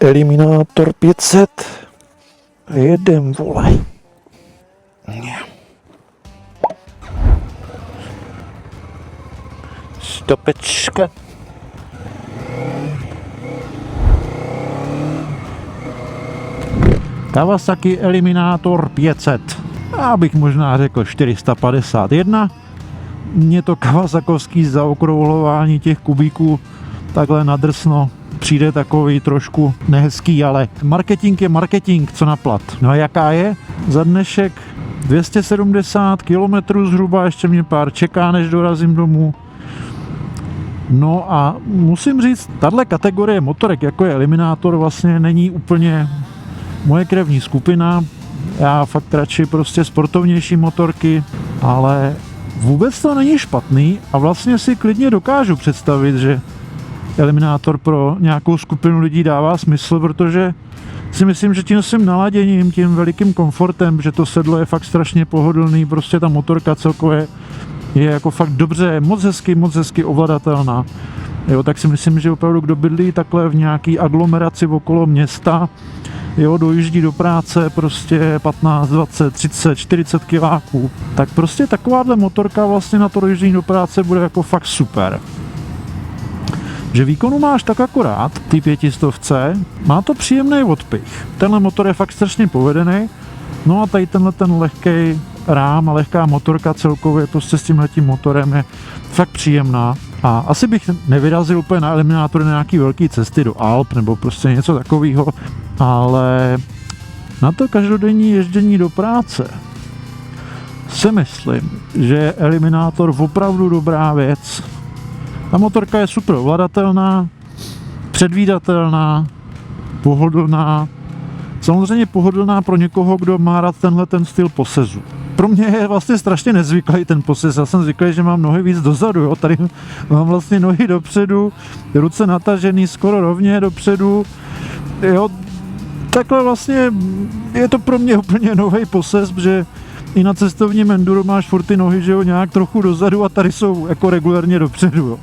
Eliminátor 500. Jedem, vole. Stopečka. Kawasaki Eliminátor 500. Já bych možná řekl 451. Mně to kawasakovský zaokrouhlování těch kubíků takhle nadrsno přijde takový trošku nehezký, ale marketing je marketing, co na plat. No a jaká je? Za dnešek 270 km zhruba, ještě mě pár čeká, než dorazím domů. No a musím říct, tahle kategorie motorek, jako je Eliminátor, vlastně není úplně moje krevní skupina. Já fakt radši prostě sportovnější motorky, ale vůbec to není špatný a vlastně si klidně dokážu představit, že Eliminátor pro nějakou skupinu lidí dává smysl, protože si myslím, že tím svým naladěním, tím velikým komfortem, že to sedlo je fakt strašně pohodlný, prostě ta motorka celkově je jako fakt dobře, moc hezky ovladatelná. Jo, tak si myslím, že opravdu kdo bydlí takhle v nějaký aglomeraci okolo města, jo, dojíždí do práce prostě 15, 20, 30, 40 kiláků, tak prostě takováhle motorka vlastně na to dojíždění do práce bude jako fakt super. Že výkonu máš tak akorát, ty 500, má to příjemný odpich. Tenhle motor je fakt strašně povedený, no a tady tenhle ten lehký rám a lehká motorka celkově prostě s tímhletím motorem je fakt příjemná. A asi bych nevyrazil úplně na Eliminátor na nějaký velký cesty do Alp nebo prostě něco takového, ale na to každodenní ježdění do práce si myslím, že je Eliminátor opravdu dobrá věc. Ta motorka je super ovladatelná, předvídatelná, pohodlná. Samozřejmě pohodlná pro někoho, kdo má rád tenhle ten styl posezu. Pro mě je vlastně strašně nezvyklý ten posez. Já jsem zvyklý, že mám nohy víc dozadu. Jo? Tady mám vlastně nohy dopředu, ruce natažený skoro rovně dopředu. Jo? Takhle vlastně je to pro mě úplně nový posez, že i na cestovním enduro máš furt ty nohy, že jo, nějak trochu dozadu a tady jsou jako regulérně dopředu. Jo.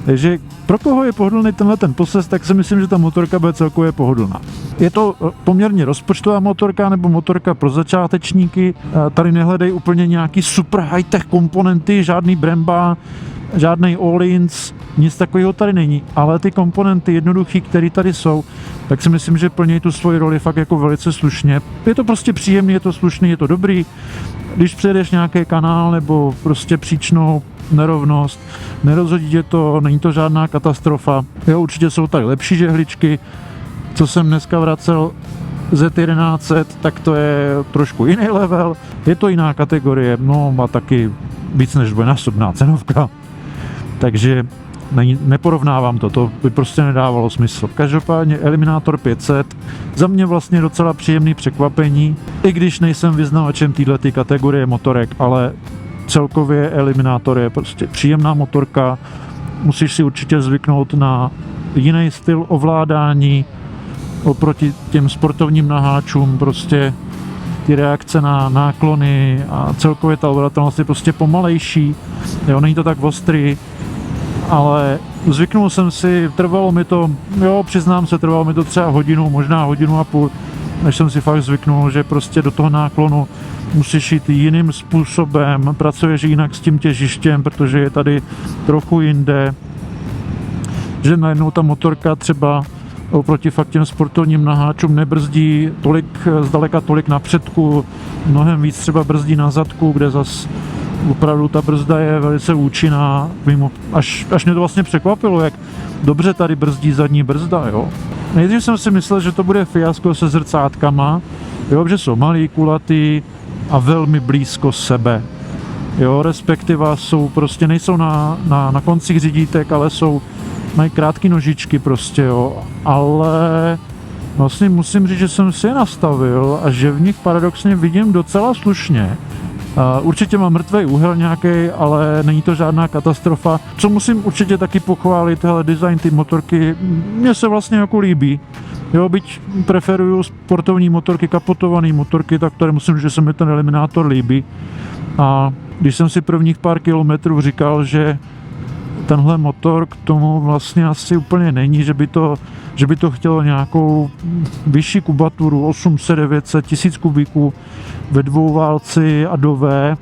Takže pro koho je pohodlný tenhle ten posez, tak si myslím, že ta motorka bude celkově pohodlná. Je to poměrně rozpočtová motorka nebo motorka pro začátečníky. Tady nehledej úplně nějaký super high-tech komponenty, žádný Bremba, žádný All-ins, nic takového tady není. Ale ty komponenty jednoduchý, které tady jsou, tak si myslím, že plní tu svoji roli fakt jako velice slušně. Je to prostě příjemný, je to slušný, je to dobrý. Když přejedeš nějaký kanál nebo prostě příčnou nerovnost, nerozhodí tě to, není to žádná katastrofa. Jo, určitě jsou tady lepší žehličky. Co jsem dneska vracel Z1100, tak to je trošku jiný level, je to jiná kategorie, no a taky víc než dvojnásobná cenovka. Takže neporovnávám to by prostě nedávalo smysl. Každopádně Eliminátor 500 za mě vlastně docela příjemný překvapení, i když nejsem vyznavačem této kategorie motorek, ale celkově Eliminátor je prostě příjemná motorka, musíš si určitě zvyknout na jiný styl ovládání oproti těm sportovním naháčům, prostě ty reakce na náklony a celkově ta ovladatelnost je prostě pomalejší, jo, není to tak ostrý, ale zvyknul jsem si, trvalo mi to, jo, přiznám se, trvalo mi to třeba hodinu, možná hodinu a půl, než jsem si fakt zvyknul, že prostě do toho náklonu musíš jít jiným způsobem, pracuješ jinak s tím těžištěm, protože je tady trochu jinde, že najednou ta motorka třeba oproti fakt těm sportovním naháčům nebrzdí zdaleka tolik na předku, mnohem víc třeba brzdí na zadku, kde zas opravdu ta brzda je velice účinná, až mě to vlastně překvapilo, jak dobře tady brzdí zadní brzda, jo. Nejdřív jsem si myslel, že to bude fiasko se zrcátkama, jo, že jsou malý, kulatý a velmi blízko sebe, jo, respektive nejsou na koncích řídítek, ale mají krátké nožičky prostě, jo, ale vlastně musím říct, že jsem si je nastavil a že v nich paradoxně vidím docela slušně. Určitě mám mrtvej úhel nějaký, ale není to žádná katastrofa. Co musím určitě taky pochválit, hele, design ty motorky, mně se vlastně jako líbí. Jo, byť preferuju sportovní motorky, kapotované motorky, tak tady musím říct, že se mi ten Eliminátor líbí. A když jsem si prvních pár kilometrů říkal, že tenhle motor k tomu vlastně asi úplně není, že by to chtělo nějakou vyšší kubaturu, 800, 900, 1000 kubíků ve dvouválci a do V,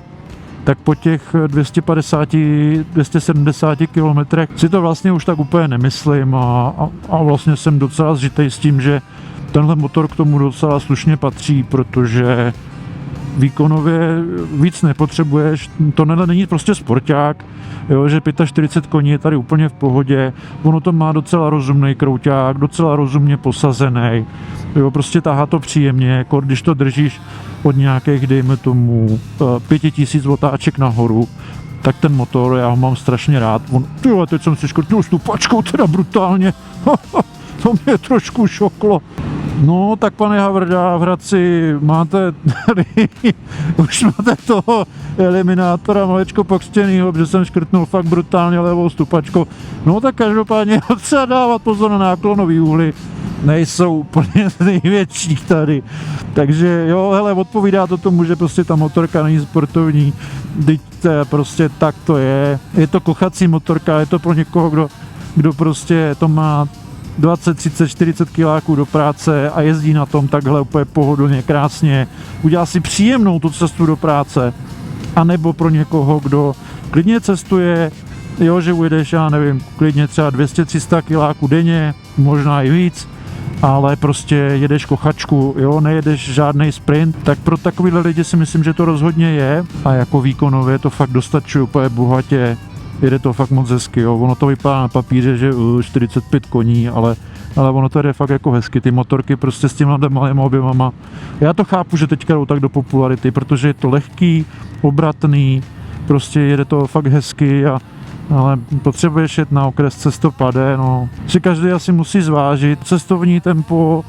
tak po těch 250-270 kilometrech si to vlastně už tak úplně nemyslím a vlastně jsem docela zžitej s tím, že tenhle motor k tomu docela slušně patří, protože výkonově víc nepotřebuješ, to není prostě sporták, jo, že 45 koní je tady úplně v pohodě, ono to má docela rozumný krouťák, docela rozumně posazený, jo, prostě tahá to příjemně, jako když to držíš od nějakých, dejme tomu, 5000 otáček nahoru, tak ten motor, já ho mám strašně rád. Tyhle, teď jsem si škrtnul stupačkou teda brutálně, to mě trošku šoklo. No, tak pane Havrda, v Hradci máte tady, už máte toho eliminátora maličko pokřtěnýho, protože jsem škrtnul fakt brutálně levou stupačkou. No tak každopádně třeba dávat pozor na náklonový úhly, nejsou úplně z největších tady. Takže jo, hele, odpovídá to tomu, že prostě ta motorka není sportovní, teď prostě tak to je. Je to kochací motorka, je to pro někoho, kdo prostě to má 20, 30, 40 kiláků do práce a jezdí na tom takhle úplně pohodlně, krásně. Udělá si příjemnou tu cestu do práce. A nebo pro někoho, kdo klidně cestuje, jo, že ujedeš, já nevím, klidně třeba 200-300 kiláků denně, možná i víc, ale prostě jedeš kochačku, jo, nejedeš žádný sprint, tak pro takovýhle lidi si myslím, že to rozhodně je a jako výkonově to fakt dostačuje úplně bohatě. Jede to fakt moc hezky, jo. Ono to vypadá na papíře, že 45 koní, ale ono to jde fakt jako hezky. Ty motorky prostě s těmhle malými objemama. Já to chápu, že teďka jdou tak do popularity, protože je to lehký, obratný, prostě jede to fakt hezky, ale potřebuješ jet na okres cestopadé, no. Si každý asi musí zvážit. Cestovní tempo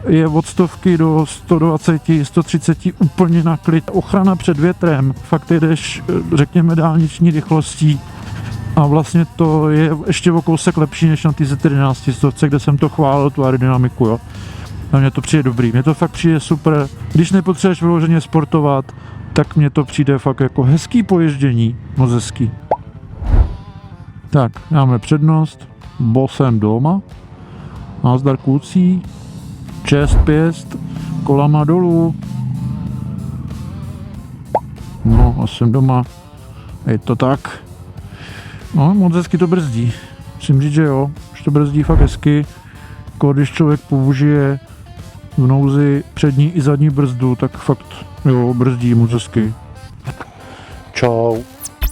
je od 100 do 120, 130 úplně na klid. Ochrana před větrem, fakt jedeš, řekněme, dálniční rychlostí. A vlastně to je ještě o kousek lepší než na ty Z11, kde jsem to chválil, tu aerodynamiku, jo. A mně to přijde dobrý, mně to fakt přijde super. Když nepotřebuješ vyloženě sportovat, tak mně to přijde fakt jako hezký poježdění, moc hezký. Tak, máme přednost, bosem doma, názdar kluci, čest pěst, kolama dolů. No, a jsem doma, je to tak. No, moc hezky to brzdí. Musím říct, že jo, že to brzdí fakt hezky. Jako když člověk použije v nouzi přední i zadní brzdu, tak fakt jo, brzdí moc hezky. Čau.